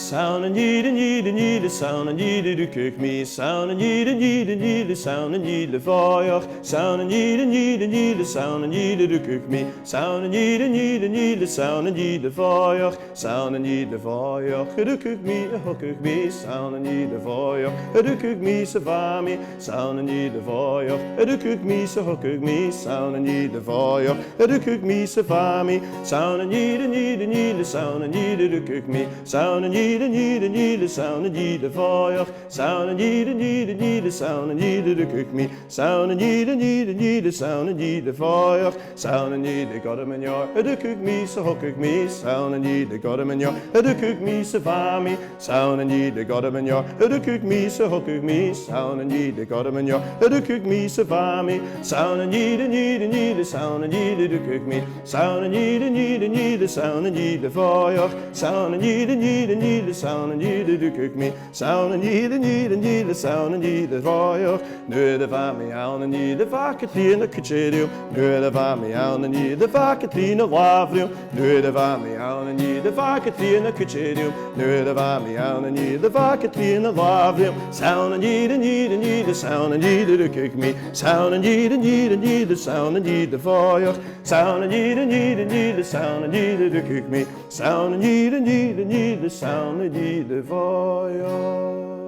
Sound and need the sound and need the cook me. Sound and need the sound and need the fire. Sound and need the sound and need the cook me. Sound and need the sound and need the fire. Sound and need the fire. The cook me. Sound and need the fire. The cook me so for me. Sound and need the fire. The cook me so cook me. Sound and need the fire. The cook me so for me. Sound and need the sound and need the cook me. Sound and need the sound and need the fire. Sound and need the sound and need the cook me. Sound and need the sound and need the fire. Sound and need the got him in your the cook me so cook me. Sound and need the got him in your the cook me so for me. Sound and need the got him in your the cook me so cook me. Sound and need the got him in your the cook me so for me. Sound and need the sound and need the cook me. Sound and need the sound and need the fire. Sound and need the sound and need the cook me. Sound and need the sound and need the fire. Nu det var mig an and need the vacatina cuccidio. Nu det var mig an and need the vacatina lavrio. Nu det var mig an and need the vacatina cuccidio. Nu det var mig an and need the vacatina lavrio. Sound and need the sound and need the cook me. Sound and need the sound and need the fire. Sound and need the sound and need the cook me. Sound and need the sound and need the fire.